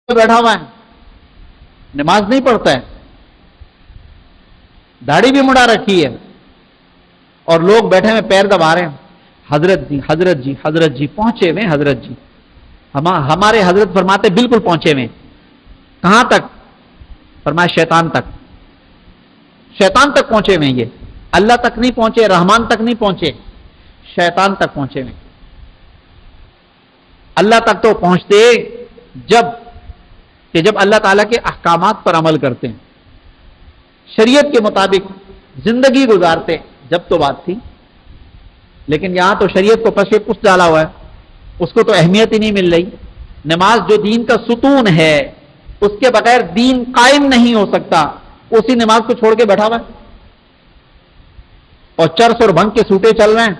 بیٹھا ہوا ہے, نماز نہیں پڑھتا ہے, داڑھی بھی مڑا رکھی ہے, اور لوگ بیٹھے ہوئے پیر دبا رہے ہیں, حضرت جی حضرت جی حضرت جی پہنچے ہوئے حضرت جی. ہمارے حضرت فرماتے بالکل پہنچے ہوئے. کہاں تک؟ فرمایا شیطان تک. شیطان تک پہنچے ہوئے. یہ اللہ تک نہیں پہنچے, رحمان تک نہیں پہنچے, شیطان تک پہنچے ہوئے. اللہ تک تو پہنچتے جب اللہ تعالیٰ کے احکامات پر عمل کرتے ہیں, شریعت کے مطابق زندگی گزارتے, جب تو بات تھی. لیکن یہاں تو شریعت کو پس پس ڈالا ہوا ہے, اس کو تو اہمیت ہی نہیں مل رہی. نماز جو دین کا ستون ہے, اس کے بغیر دین قائم نہیں ہو سکتا, اسی نماز کو چھوڑ کے بیٹھا ہوا ہے, اور چرس اور بھنگ کے سوٹے چل رہے ہیں,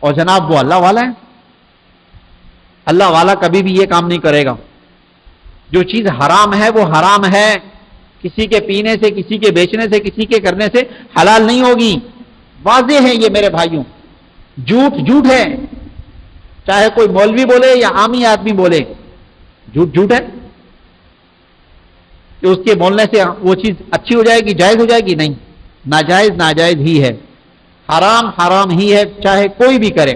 اور جناب وہ اللہ والا ہے. اللہ والا کبھی بھی یہ کام نہیں کرے گا. جو چیز حرام ہے وہ حرام ہے, کسی کے پینے سے, کسی کے بیچنے سے, کسی کے کرنے سے حلال نہیں ہوگی. واضح ہے یہ میرے بھائیوں. جھوٹ جھوٹ ہے, چاہے کوئی مولوی بولے یا عامی آدمی بولے, جھوٹ جھوٹ ہے. کہ اس کے بولنے سے وہ چیز اچھی ہو جائے گی, جائز ہو جائے گی؟ نہیں, ناجائز ناجائز ہی ہے, حرام حرام ہی ہے, چاہے کوئی بھی کرے,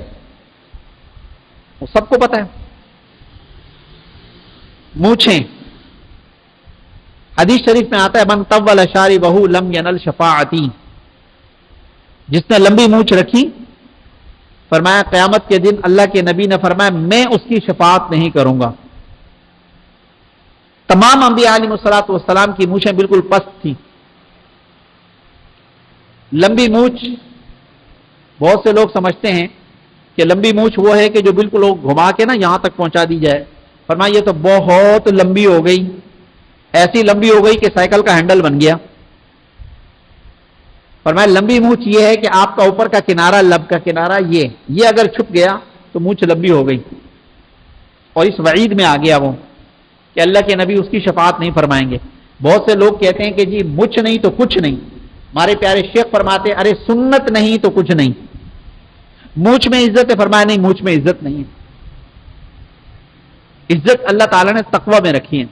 وہ سب کو پتہ ہے. مونچھیں, حدیث شریف میں آتا ہے من طول شاربہ لم ینل شفاعتی, جس نے لمبی مونچھ رکھی, فرمایا قیامت کے دن اللہ کے نبی نے فرمایا میں اس کی شفاعت نہیں کروں گا. تمام انبیاء علیہ الصلوۃ والسلام کی مونچھیں بالکل پست تھیں. لمبی مونچھ بہت سے لوگ سمجھتے ہیں کہ لمبی مونچھ وہ ہے کہ جو بالکل گھما کے نا یہاں تک پہنچا دی جائے. فرمایا یہ تو بہت لمبی ہو گئی, ایسی لمبی ہو گئی کہ سائیکل کا ہینڈل بن گیا. فرمایا لمبی مونچھ یہ ہے کہ آپ کا اوپر کا کنارہ, لب کا کنارہ, یہ اگر چھپ گیا تو مونچھ لمبی ہو گئی. اور اس وعید میں آ گیا وہ کہ اللہ کے نبی اس کی شفاعت نہیں فرمائیں گے. بہت سے لوگ کہتے ہیں کہ جی مچھ نہیں تو کچھ نہیں. ہمارے پیارے شیخ فرماتے ارے سنت نہیں تو کچھ نہیں. مونچھ میں عزت ہے, فرمایا نہیں مونچھ میں عزت نہیں ہے. عزت اللہ تعالیٰ نے تقوی میں رکھی ہے,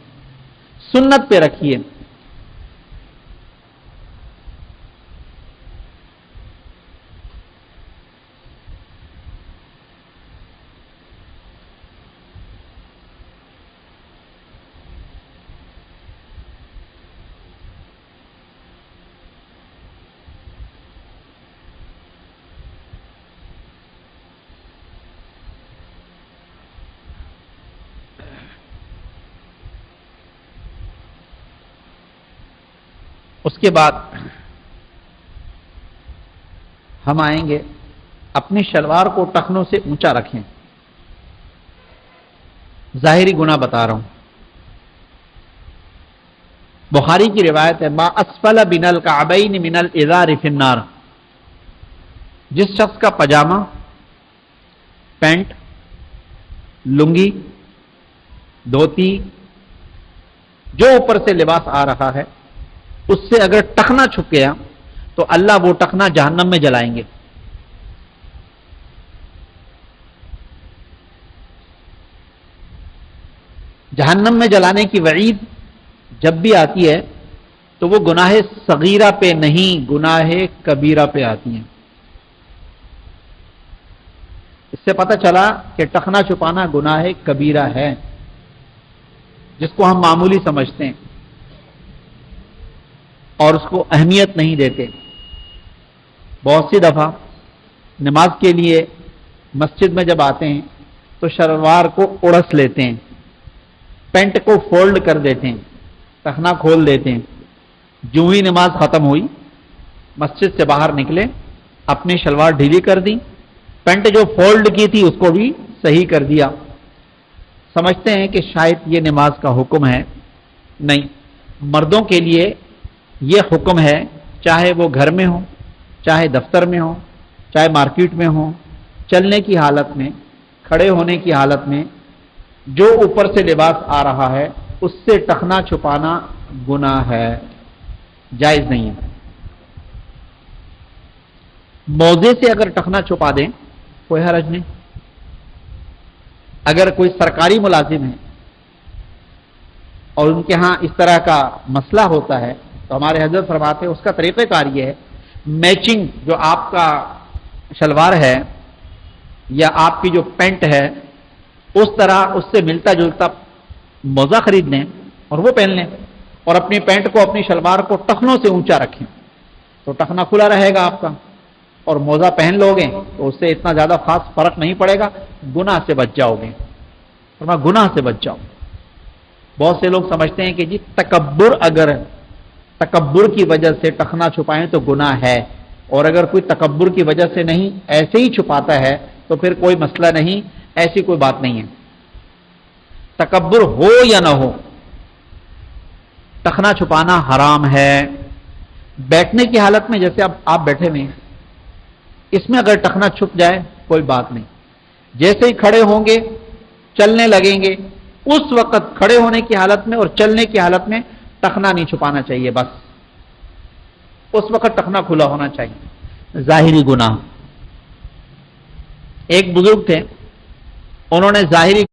سنت پہ رکھی ہے. اس کے بعد ہم آئیں گے, اپنی شلوار کو ٹخنوں سے اونچا رکھیں. ظاہری گناہ بتا رہا ہوں. بخاری کی روایت ہے ما اسفل من الکعبین من الازار فی النار, جس شخص کا پاجامہ, پینٹ, لنگی, دھوتی, جو اوپر سے لباس آ رہا ہے, اس سے اگر ٹخنا چھپ گیا تو اللہ وہ ٹخنا جہنم میں جلائیں گے. جہنم میں جلانے کی وعید جب بھی آتی ہے تو وہ گناہ صغیرہ پہ نہیں, گناہ کبیرہ پہ آتی ہیں. اس سے پتہ چلا کہ ٹخنا چھپانا گناہ کبیرہ ہے, جس کو ہم معمولی سمجھتے ہیں اور اس کو اہمیت نہیں دیتے. بہت سی دفعہ نماز کے لیے مسجد میں جب آتے ہیں تو شلوار کو اڑس لیتے ہیں, پینٹ کو فولڈ کر دیتے ہیں, ٹخنا کھول دیتے ہیں. جو ہی نماز ختم ہوئی, مسجد سے باہر نکلے, اپنی شلوار ڈھیلی کر دی, پینٹ جو فولڈ کی تھی اس کو بھی صحیح کر دیا. سمجھتے ہیں کہ شاید یہ نماز کا حکم ہے. نہیں, مردوں کے لیے یہ حکم ہے, چاہے وہ گھر میں ہو, چاہے دفتر میں ہو, چاہے مارکیٹ میں ہو, چلنے کی حالت میں, کھڑے ہونے کی حالت میں, جو اوپر سے لباس آ رہا ہے اس سے ٹخنا چھپانا گناہ ہے, جائز نہیں ہے. موزے سے اگر ٹخنا چھپا دیں کوئی حرج نہیں. اگر کوئی سرکاری ملازم ہے اور ان کے ہاں اس طرح کا مسئلہ ہوتا ہے تو ہمارے حضرت فرماتے ہیں اس کا طریقہ کار یہ ہے، میچنگ جو آپ کا شلوار ہے یا آپ کی جو پینٹ ہے اس طرح اس سے ملتا جلتا موزہ خرید لیں اور وہ پہن لیں، اور اپنی پینٹ کو اپنی شلوار کو ٹخنوں سے اونچا رکھیں تو ٹخنا کھلا رہے گا آپ کا، اور موزہ پہن لو گے تو اس سے اتنا زیادہ خاص فرق نہیں پڑے گا، گناہ سے بچ جاؤ گے، گناہ سے بچ جاؤ۔ بہت سے لوگ سمجھتے ہیں کہ جی اگر تکبر کی وجہ سے ٹخنا چھپائیں تو گناہ ہے، اور اگر کوئی تکبر کی وجہ سے نہیں ایسے ہی چھپاتا ہے تو پھر کوئی مسئلہ نہیں، ایسی کوئی بات نہیں ہے۔ تکبر ہو یا نہ ہو، ٹخنا چھپانا حرام ہے۔ بیٹھنے کی حالت میں جیسے اب آپ بیٹھے ہوئے ہیں، اس میں اگر ٹخنا چھپ جائے کوئی بات نہیں، جیسے ہی کھڑے ہوں گے چلنے لگیں گے اس وقت کھڑے ہونے کی حالت میں اور چلنے کی حالت میں ٹخنا نہیں چھپانا چاہیے، بس اس وقت ٹخنا کھلا ہونا چاہیے۔ ظاہری گناہ، ایک بزرگ تھے، انہوں نے ظاہری